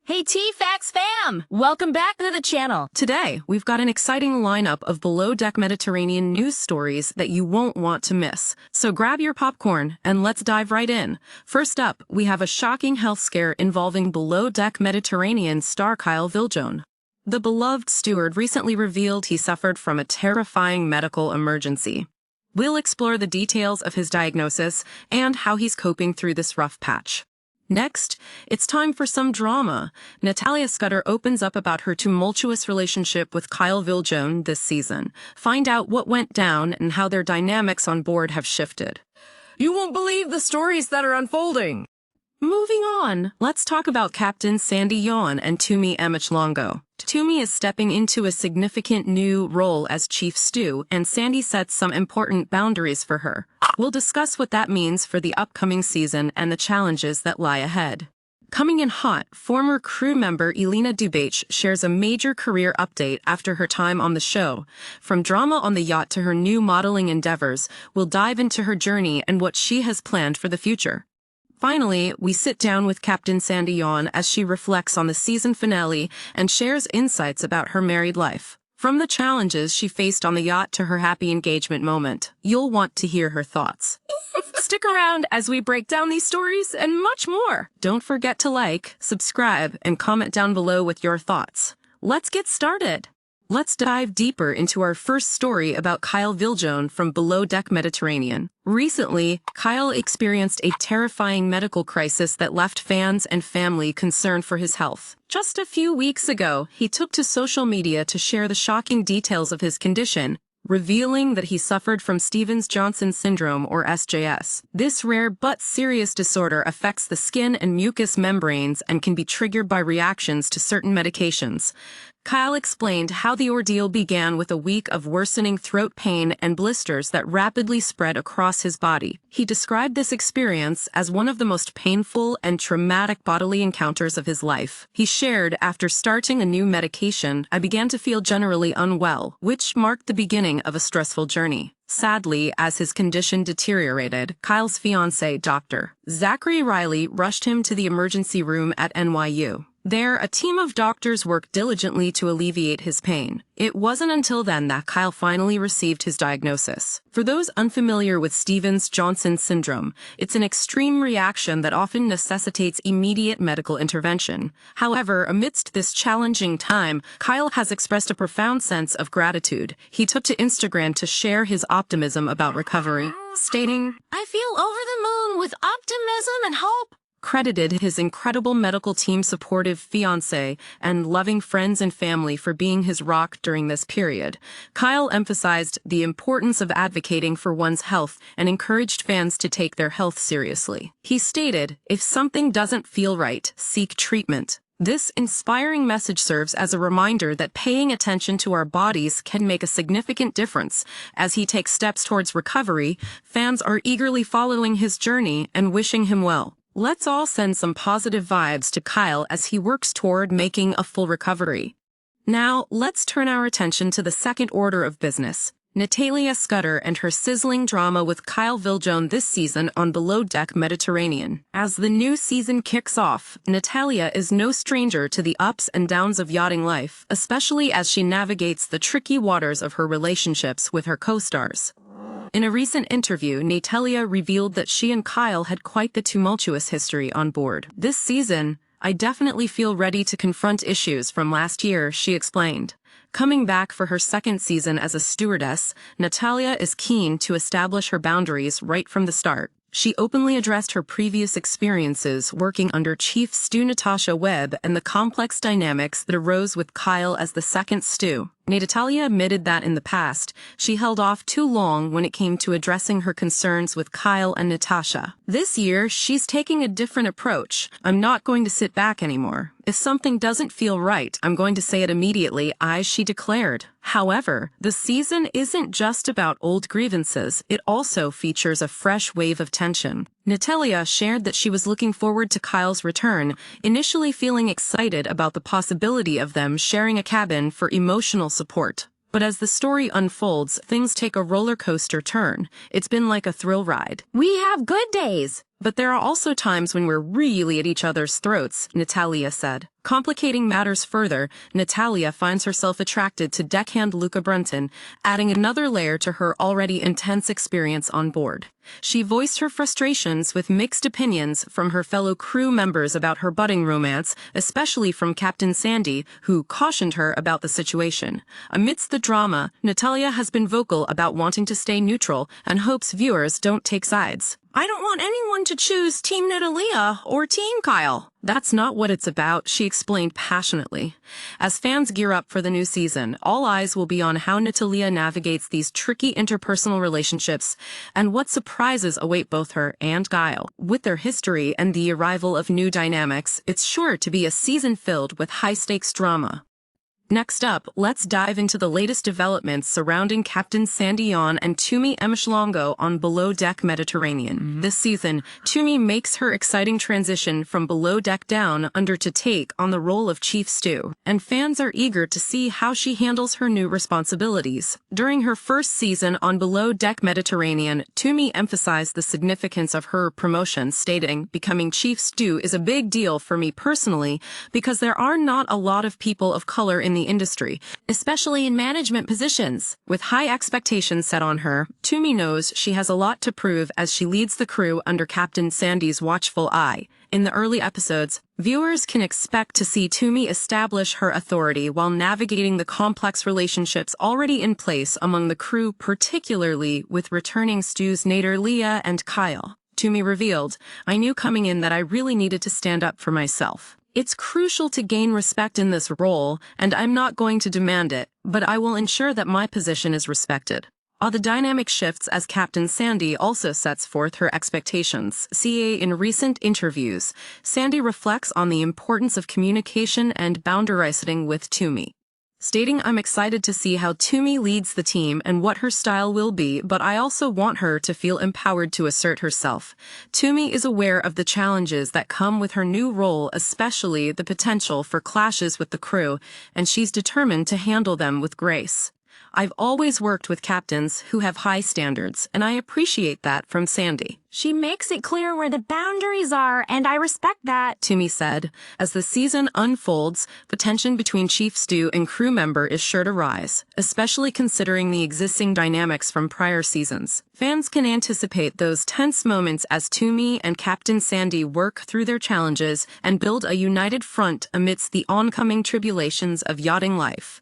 Hey T-Fax fam! Welcome back to the channel. Today, we've got an exciting lineup of below-deck Mediterranean news stories that you won't want to miss. So grab your popcorn and let's dive right in. First up, we have a shocking health scare involving below-deck Mediterranean star Kyle Viljoen. The beloved steward recently revealed he suffered from a terrifying medical emergency. We'll explore the details of his diagnosis and how he's coping through this rough patch. Next, it's time for some drama. Natalya opens up about her tumultuous relationship with Kyle Viljoen this season. Find out what went down and how their dynamics on board have shifted. You won't believe the stories that are unfolding. Moving on, let's talk about Captain Sandy Yon and Tumi Longo. Tumi is stepping into a significant new role as Chief Stew, and Sandy sets some important boundaries for her. We'll discuss what that means for the upcoming season and the challenges that lie ahead. Coming in hot, former crew member Elena Dubach shares a major career update after her time on the show. From drama on the yacht to her new modeling endeavors, we'll dive into her journey and what she has planned for the future. Finally, we sit down with Captain Sandy Yon as she reflects on the season finale and shares insights about her married life. From the challenges she faced on the yacht to her happy engagement moment, you'll want to hear her thoughts. Stick around as we break down these stories and much more. Don't forget to like, subscribe, and comment down below with your thoughts. Let's get started. Let's dive deeper into our first story about Kyle Viljoen from Below Deck Mediterranean. Recently, Kyle experienced a terrifying medical crisis that left fans and family concerned for his health. Just a few weeks ago, he took to social media to share the shocking details of his condition, revealing that he suffered from Stevens-Johnson syndrome, or SJS. This rare but serious disorder affects the skin and mucous membranes and can be triggered by reactions to certain medications. Kyle explained how the ordeal began with a week of worsening throat pain and blisters that rapidly spread across his body. He described this experience as one of the most painful and traumatic bodily encounters of his life. He shared, after starting a new medication, I began to feel generally unwell, which marked the beginning of a stressful journey. Sadly, as his condition deteriorated, Kyle's fiancé, Dr. Zachary Riley, rushed him to the emergency room at NYU. There, a team of doctors worked diligently to alleviate his pain. It wasn't until then that Kyle finally received his diagnosis. For those unfamiliar with Stevens-Johnson syndrome, it's an extreme reaction that often necessitates immediate medical intervention. However, amidst this challenging time, Kyle has expressed a profound sense of gratitude. He took to Instagram to share his optimism about recovery, stating, I feel over the moon with optimism and hope. Credited his incredible medical team, supportive fiancé, and loving friends and family for being his rock during this period. Kyle emphasized the importance of advocating for one's health and encouraged fans to take their health seriously. He stated, if something doesn't feel right, seek treatment. This inspiring message serves as a reminder that paying attention to our bodies can make a significant difference. As he takes steps towards recovery, fans are eagerly following his journey and wishing him well. Let's all send some positive vibes to Kyle as he works toward making a full recovery. Now, let's turn our attention to the second order of business. Natalya and her sizzling drama with Kyle Viljoen this season on Below Deck Mediterranean. As the new season kicks off, Natalya is no stranger to the ups and downs of yachting life, especially as she navigates the tricky waters of her relationships with her co-stars. In a recent interview, Natalya revealed that she and Kyle had quite the tumultuous history on board. This season, I definitely feel ready to confront issues from last year, she explained. Coming back for her second season as a stewardess, Natalya is keen to establish her boundaries right from the start. She openly addressed her previous experiences working under Chief Stew Natasha Webb and the complex dynamics that arose with Kyle as the second stew. Natalya admitted that in the past, she held off too long when it came to addressing her concerns with Kyle and Natasha. This year, she's taking a different approach. I'm not going to sit back anymore. If something doesn't feel right, I'm going to say it immediately, she declared. However, the season isn't just about old grievances, it also features a fresh wave of tension. Natalya shared that she was looking forward to Kyle's return, initially feeling excited about the possibility of them sharing a cabin for emotional support. But as the story unfolds, things take a roller coaster turn. It's been like a thrill ride. We have good days, But there are also times when we're really at each other's throats, Natalya said. Complicating matters further, Natalya finds herself attracted to deckhand Luca Brunton, adding another layer to her already intense experience on board. She voiced her frustrations with mixed opinions from her fellow crew members about her budding romance, especially from Captain Sandy, who cautioned her about the situation. Amidst the drama, Natalya has been vocal about wanting to stay neutral and hopes viewers don't take sides. "I don't want anyone to choose Team Natalya or Team Kyle. That's not what it's about," she explained passionately. As fans gear up for the new season, all eyes will be on how Natalya navigates these tricky interpersonal relationships and what surprises await both her and Kyle. With their history and the arrival of new dynamics, it's sure to be a season filled with high-stakes drama. Next up, let's dive into the latest developments surrounding Captain Sandy Yon and Tumi Emshlongo on Below Deck Mediterranean. This season, Tumi makes her exciting transition from Below Deck down under to take on the role of Chief Stew, and fans are eager to see how she handles her new responsibilities. During her first season on Below Deck Mediterranean, Tumi emphasized the significance of her promotion, stating, "Becoming Chief Stew is a big deal for me personally because there are not a lot of people of color in the industry, especially in management positions." With high expectations set on her, Tumi knows she has a lot to prove as she leads the crew under Captain Sandy's watchful eye. In the early episodes, viewers can expect to see Tumi establish her authority while navigating the complex relationships already in place among the crew, particularly with returning Stew's Natalya and Kyle. Tumi revealed, "I knew coming in that I really needed to stand up for myself. It's crucial to gain respect in this role, and I'm not going to demand it, but I will ensure that my position is respected." The dynamic shifts as Captain Sandy also sets forth her expectations. In recent interviews, Sandy reflects on the importance of communication and boundary setting with Tumi, stating, "I'm excited to see how Tumi leads the team and what her style will be, but I also want her to feel empowered to assert herself." Tumi is aware of the challenges that come with her new role, especially the potential for clashes with the crew, and she's determined to handle them with grace. "I've always worked with captains who have high standards, and I appreciate that from Sandy. She makes it clear where the boundaries are, and I respect that," Tumi said. As the season unfolds, the tension between Chief Stew and crew member is sure to rise, especially considering the existing dynamics from prior seasons. Fans can anticipate those tense moments as Tumi and Captain Sandy work through their challenges and build a united front amidst the oncoming tribulations of yachting life.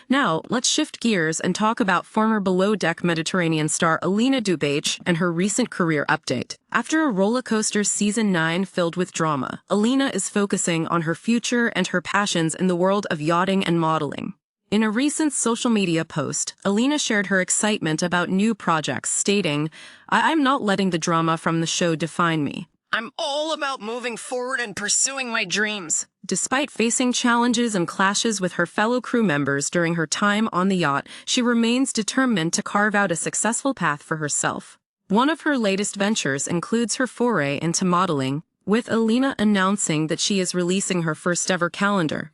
Now, let's shift gears and talk about former Below Deck Mediterranean star Alina Dubach and her recent career update. After a rollercoaster season 9 filled with drama, Alina is focusing on her future and her passions in the world of yachting and modeling. In a recent social media post, Alina shared her excitement about new projects, stating, I'm not letting the drama from the show define me. I'm all about moving forward and pursuing my dreams." Despite facing challenges and clashes with her fellow crew members during her time on the yacht, she remains determined to carve out a successful path for herself. One of her latest ventures includes her foray into modeling, with Alina announcing that she is releasing her first ever calendar.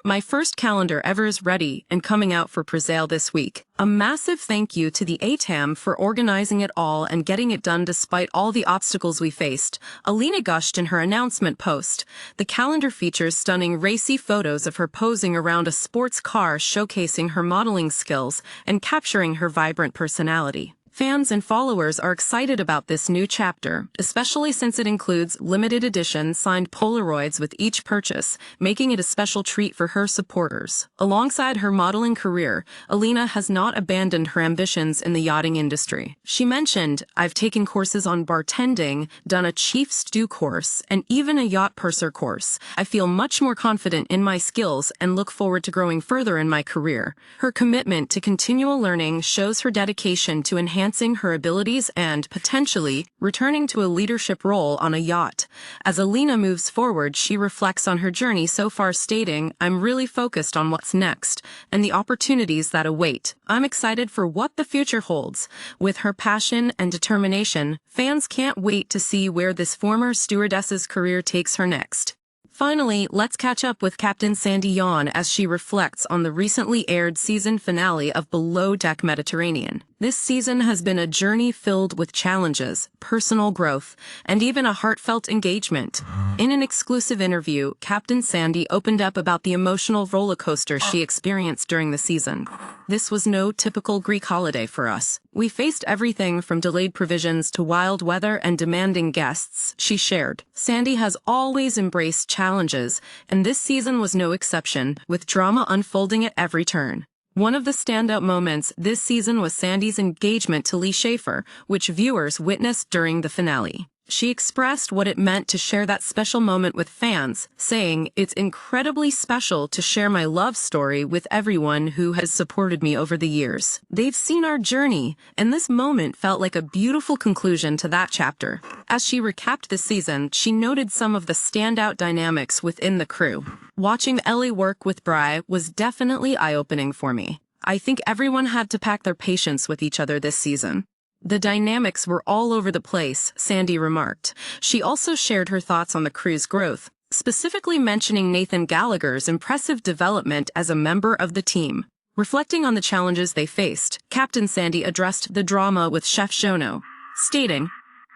"My first calendar ever is ready and coming out for presale this week. A massive thank you to the ATAM for organizing it all and getting it done despite all the obstacles we faced," Alina gushed in her announcement post. The calendar features stunning racy photos of her posing around a sports car, showcasing her modeling skills and capturing her vibrant personality. Fans and followers are excited about this new chapter, especially since it includes limited edition signed Polaroids with each purchase, making it a special treat for her supporters. Alongside her modeling career, Alina has not abandoned her ambitions in the yachting industry. She mentioned, "I've taken courses on bartending, done a Chief Stew course, and even a yacht purser course. I feel much more confident in my skills and look forward to growing further in my career." Her commitment to continual learning shows her dedication to enhancing her abilities and, potentially, returning to a leadership role on a yacht. As Alina moves forward, she reflects on her journey so far, stating, "I'm really focused on what's next and the opportunities that await. I'm excited for what the future holds." With her passion and determination, fans can't wait to see where this former stewardess's career takes her next. Finally, let's catch up with Captain Sandy Yon as she reflects on the recently aired season finale of Below Deck Mediterranean. This season has been a journey filled with challenges, personal growth, and even a heartfelt engagement. In an exclusive interview, Captain Sandy opened up about the emotional roller coaster she experienced during the season. This was no typical Greek holiday for us. We faced everything from delayed provisions to wild weather and demanding guests, she shared. Sandy has always embraced challenges, and this season was no exception, with drama unfolding at every turn. One of the standout moments this season was Sandy's engagement to Lee Schaefer, which viewers witnessed during the finale. She expressed what it meant to share that special moment with fans, saying, "It's incredibly special to share my love story with everyone who has supported me over the years. They've seen our journey, and this moment felt like a beautiful conclusion to that chapter." As she recapped the season, she noted some of the standout dynamics within the crew. "Watching Ellie work with Bri was definitely eye-opening for me. I think everyone had to pack their patience with each other this season. The dynamics were all over the place," Sandy remarked. She also shared her thoughts on the crew's growth, specifically mentioning Nathan Gallagher's impressive development as a member of the team. Reflecting on the challenges they faced, Captain Sandy addressed the drama with Chef Jono, stating,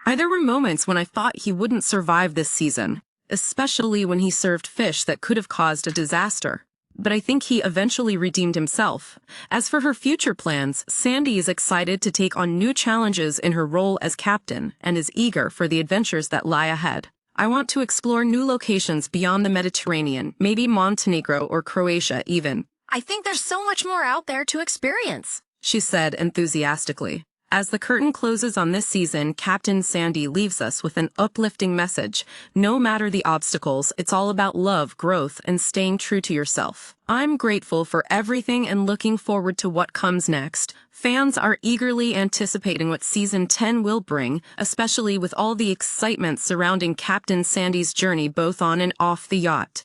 "There were moments when I thought he wouldn't survive this season, especially when he served fish that could have caused a disaster. But I think he eventually redeemed himself." As for her future plans, Sandy is excited to take on new challenges in her role as captain and is eager for the adventures that lie ahead. "I want to explore new locations beyond the Mediterranean, maybe Montenegro or Croatia even. I think there's so much more out there to experience," she said enthusiastically. As the curtain closes on this season, Captain Sandy leaves us with an uplifting message. No matter the obstacles, it's all about love, growth, and staying true to yourself. "I'm grateful for everything and looking forward to what comes next." Fans are eagerly anticipating what Season 10 will bring, especially with all the excitement surrounding Captain Sandy's journey both on and off the yacht.